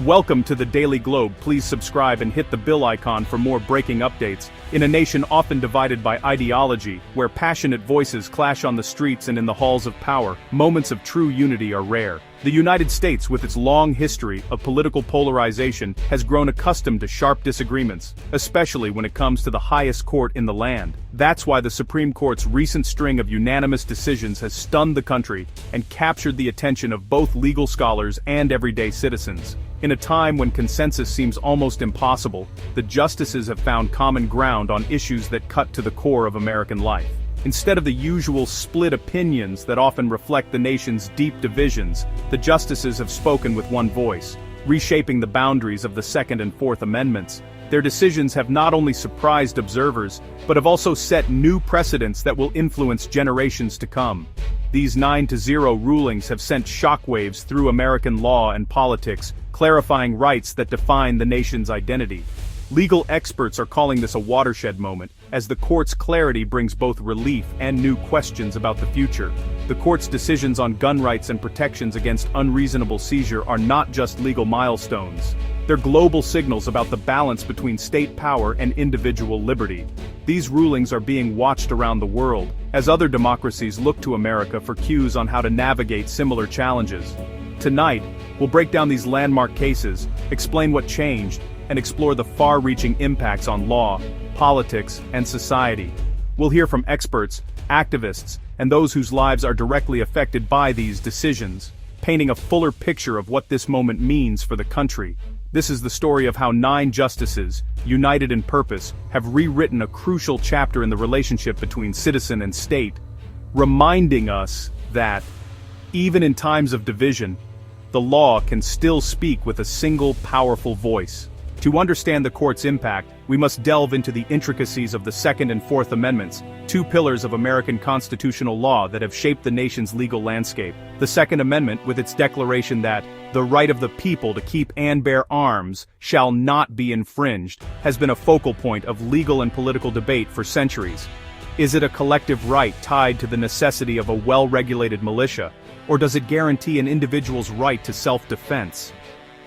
Welcome to the Daily Globe. Please subscribe and hit the bell icon for more breaking updates. In a nation often divided by ideology, where passionate voices clash on the streets and in the halls of power, moments of true unity are rare. The United States, with its long history of political polarization, has grown accustomed to sharp disagreements, especially when it comes to the highest court in the land. That's why the Supreme Court's recent string of unanimous decisions has stunned the country and captured the attention of both legal scholars and everyday citizens. In a time when consensus seems almost impossible, the justices have found common ground on issues that cut to the core of American life. Instead of the usual split opinions that often reflect the nation's deep divisions, the justices have spoken with one voice, reshaping the boundaries of the Second and Fourth Amendments. Their decisions have not only surprised observers, but have also set new precedents that will influence generations to come. These 9-0 rulings have sent shockwaves through American law and politics, clarifying rights that define the nation's identity. Legal experts are calling this a watershed moment, as the court's clarity brings both relief and new questions about the future. The court's decisions on gun rights and protections against unreasonable seizure are not just legal milestones. They're global signals about the balance between state power and individual liberty. These rulings are being watched around the world, as other democracies look to America for cues on how to navigate similar challenges. Tonight, we'll break down these landmark cases, explain what changed, and explore the far-reaching impacts on law, politics, and society. We'll hear from experts, activists, and those whose lives are directly affected by these decisions, painting a fuller picture of what this moment means for the country. This is the story of how 9 justices, united in purpose, have rewritten a crucial chapter in the relationship between citizen and state, reminding us that, even in times of division, the law can still speak with a single powerful voice. To understand the court's impact, we must delve into the intricacies of the Second and Fourth Amendments, 2 pillars of American constitutional law that have shaped the nation's legal landscape. The Second Amendment, with its declaration that the right of the people to keep and bear arms shall not be infringed, has been a focal point of legal and political debate for centuries. Is it a collective right tied to the necessity of a well-regulated militia, or does it guarantee an individual's right to self-defense?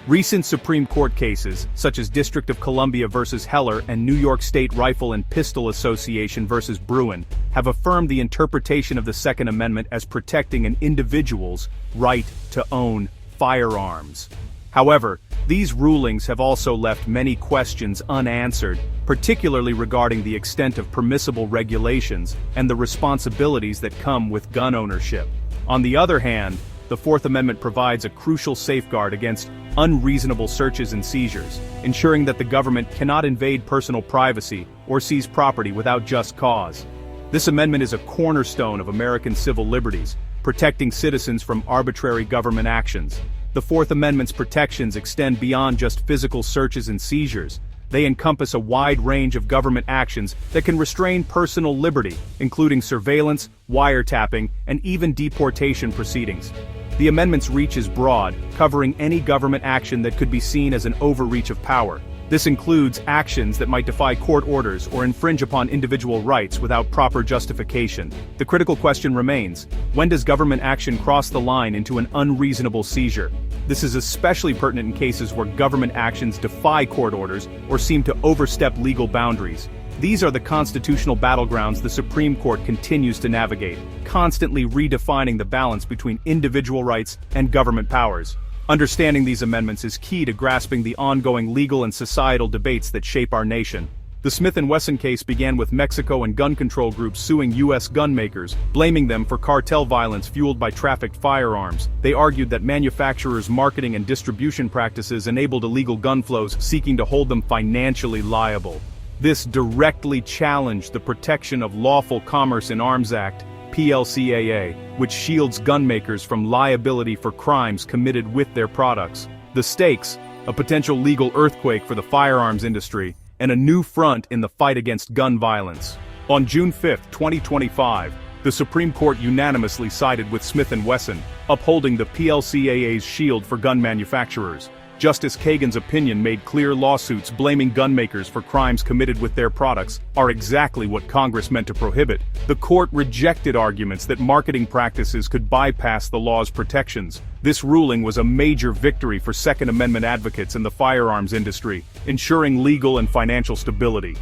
Recent Supreme Court cases, such as District of Columbia versus Heller and New York State Rifle and Pistol Association versus Bruin, have affirmed the interpretation of the Second Amendment as protecting an individual's right to own firearms. However, these rulings have also left many questions unanswered, particularly regarding the extent of permissible regulations and the responsibilities that come with gun ownership. On the other hand, the Fourth Amendment provides a crucial safeguard against unreasonable searches and seizures, ensuring that the government cannot invade personal privacy or seize property without just cause. This amendment is a cornerstone of American civil liberties, protecting citizens from arbitrary government actions. The Fourth Amendment's protections extend beyond just physical searches and seizures. They encompass a wide range of government actions that can restrain personal liberty, including surveillance, wiretapping, and even deportation proceedings. The amendment's reach is broad, covering any government action that could be seen as an overreach of power. This includes actions that might defy court orders or infringe upon individual rights without proper justification. The critical question remains: when does government action cross the line into an unreasonable seizure? This is especially pertinent in cases where government actions defy court orders or seem to overstep legal boundaries. These are the constitutional battlegrounds the Supreme Court continues to navigate, constantly redefining the balance between individual rights and government powers. Understanding these amendments is key to grasping the ongoing legal and societal debates that shape our nation. The Smith & Wesson case began with Mexico and gun control groups suing U.S. gun makers, blaming them for cartel violence fueled by trafficked firearms. They argued that manufacturers' marketing and distribution practices enabled illegal gun flows, seeking to hold them financially liable. This directly challenged the Protection of Lawful Commerce in Arms Act, PLCAA, which shields gun makers from liability for crimes committed with their products. The stakes: a potential legal earthquake for the firearms industry, and a new front in the fight against gun violence. On June 5, 2025, the Supreme Court unanimously sided with Smith & Wesson, upholding the PLCAA's shield for gun manufacturers. Justice Kagan's opinion made clear lawsuits blaming gun makers for crimes committed with their products are exactly what Congress meant to prohibit. The court rejected arguments that marketing practices could bypass the law's protections. This ruling was a major victory for Second Amendment advocates in the firearms industry, ensuring legal and financial stability.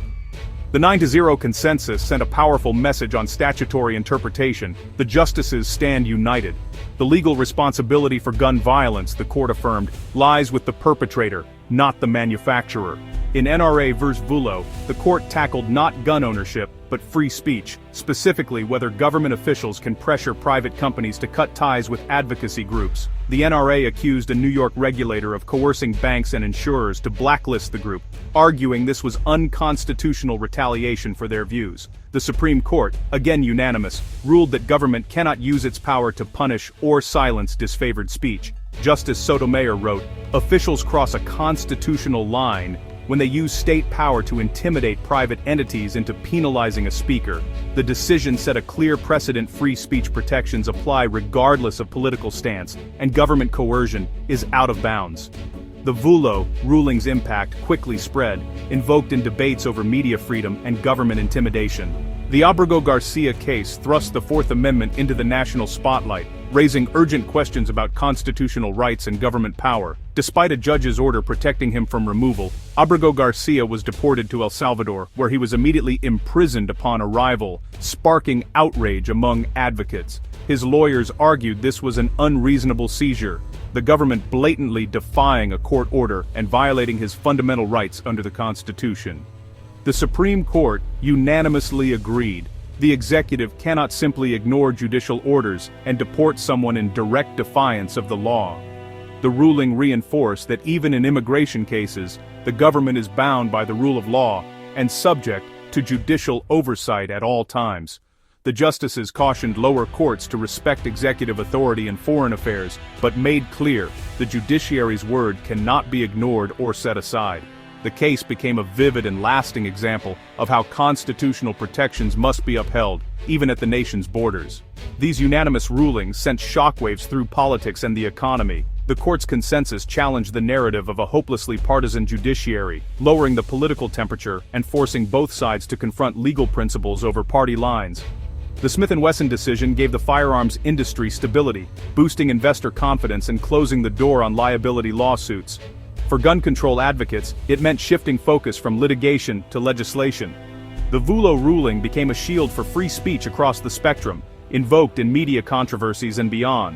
The 9-0 consensus sent a powerful message on statutory interpretation. The justices stand united. The legal responsibility for gun violence, the court affirmed, lies with the perpetrator, not the manufacturer. In NRA v. Vullo, the court tackled not gun ownership, but free speech, specifically whether government officials can pressure private companies to cut ties with advocacy groups. The NRA accused a New York regulator of coercing banks and insurers to blacklist the group, arguing this was unconstitutional retaliation for their views. The Supreme Court, again unanimous, ruled that government cannot use its power to punish or silence disfavored speech. Justice Sotomayor wrote, "Officials cross a constitutional line when they use state power to intimidate private entities into penalizing a speaker. The decision set a clear precedent: free speech protections apply regardless of political stance, and government coercion is out of bounds." The Vullo ruling's impact quickly spread, invoked in debates over media freedom and government intimidation. The Abrego-Garcia case thrust the Fourth Amendment into the national spotlight, raising urgent questions about constitutional rights and government power. Despite a judge's order protecting him from removal, Abrego-Garcia was deported to El Salvador, where he was immediately imprisoned upon arrival, sparking outrage among advocates. His lawyers argued this was an unreasonable seizure, the government blatantly defying a court order and violating his fundamental rights under the Constitution. The Supreme Court unanimously agreed. The executive cannot simply ignore judicial orders and deport someone in direct defiance of the law. The ruling reinforced that even in immigration cases, the government is bound by the rule of law and subject to judicial oversight at all times. The justices cautioned lower courts to respect executive authority in foreign affairs, but made clear the judiciary's word cannot be ignored or set aside. The case became a vivid and lasting example of how constitutional protections must be upheld, even at the nation's borders. These unanimous rulings sent shockwaves through politics and the economy. The court's consensus challenged the narrative of a hopelessly partisan judiciary, lowering the political temperature and forcing both sides to confront legal principles over party lines. The Smith & Wesson decision gave the firearms industry stability, boosting investor confidence and closing the door on liability lawsuits. For gun control advocates, it meant shifting focus from litigation to legislation. The Vullo ruling became a shield for free speech across the spectrum, invoked in media controversies and beyond.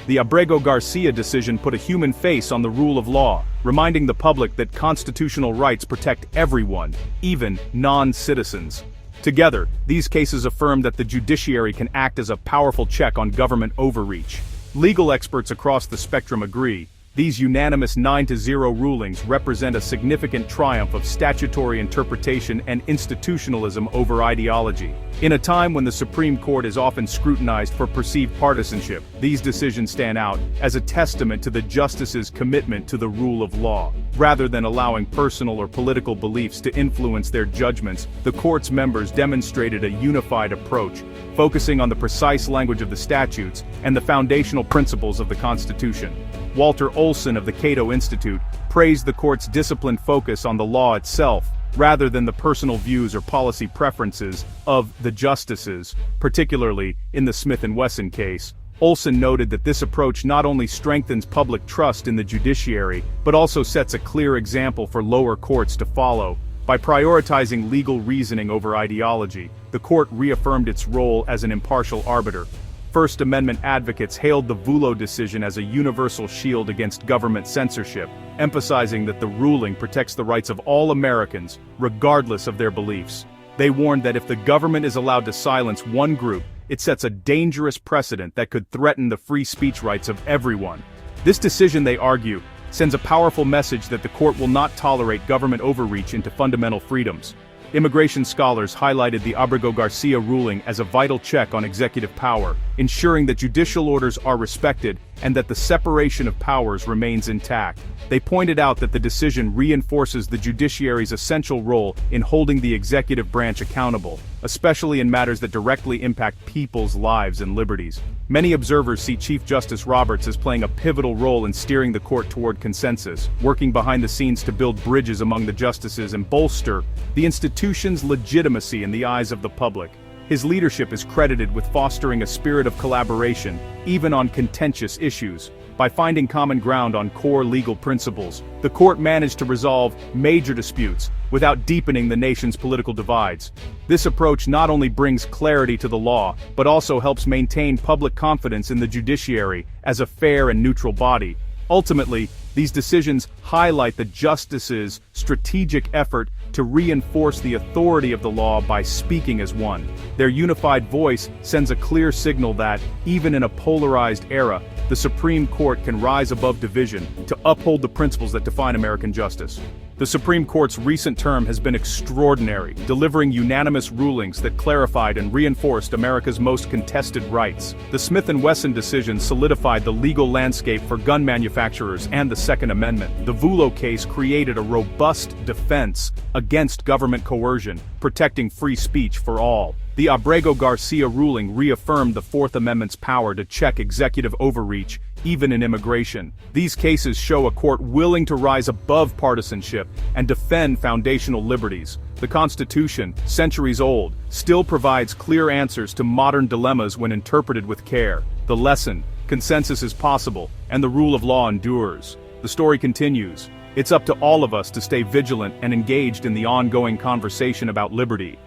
The Abrego-Garcia decision put a human face on the rule of law, reminding the public that constitutional rights protect everyone, even non-citizens. Together, these cases affirm that the judiciary can act as a powerful check on government overreach. Legal experts across the spectrum agree. These unanimous 9-0 rulings represent a significant triumph of statutory interpretation and institutionalism over ideology. In a time when the Supreme Court is often scrutinized for perceived partisanship, these decisions stand out as a testament to the justices' commitment to the rule of law. Rather than allowing personal or political beliefs to influence their judgments, the court's members demonstrated a unified approach, focusing on the precise language of the statutes and the foundational principles of the Constitution. Walter Olson of the Cato Institute praised the court's disciplined focus on the law itself, rather than the personal views or policy preferences of the justices, particularly in the Smith & Wesson case. Olson noted that this approach not only strengthens public trust in the judiciary, but also sets a clear example for lower courts to follow. By prioritizing legal reasoning over ideology, the court reaffirmed its role as an impartial arbiter. First Amendment advocates hailed the Vullo decision as a universal shield against government censorship, emphasizing that the ruling protects the rights of all Americans, regardless of their beliefs. They warned that if the government is allowed to silence one group, it sets a dangerous precedent that could threaten the free speech rights of everyone. This decision, they argue, sends a powerful message that the court will not tolerate government overreach into fundamental freedoms. Immigration scholars highlighted the Abrego-Garcia ruling as a vital check on executive power, ensuring that judicial orders are respected and that the separation of powers remains intact. They pointed out that the decision reinforces the judiciary's essential role in holding the executive branch accountable, especially in matters that directly impact people's lives and liberties. Many observers see Chief Justice Roberts as playing a pivotal role in steering the court toward consensus, working behind the scenes to build bridges among the justices and bolster the institution's legitimacy in the eyes of the public. His leadership is credited with fostering a spirit of collaboration, even on contentious issues. By finding common ground on core legal principles, the court managed to resolve major disputes without deepening the nation's political divides. This approach not only brings clarity to the law, but also helps maintain public confidence in the judiciary as a fair and neutral body. Ultimately, these decisions highlight the justices' strategic effort to reinforce the authority of the law by speaking as one. Their unified voice sends a clear signal that, even in a polarized era, the Supreme Court can rise above division to uphold the principles that define American justice. The Supreme Court's recent term has been extraordinary, delivering unanimous rulings that clarified and reinforced America's most contested rights. The Smith & Wesson decision solidified the legal landscape for gun manufacturers and the Second Amendment. The Vulo case created a robust defense against government coercion, protecting free speech for all. The Abrego-Garcia ruling reaffirmed the Fourth Amendment's power to check executive overreach, even in immigration. These cases show a court willing to rise above partisanship and defend foundational liberties. The Constitution, centuries old, still provides clear answers to modern dilemmas when interpreted with care. The lesson: consensus is possible, and the rule of law endures. The story continues. It's up to all of us to stay vigilant and engaged in the ongoing conversation about liberty.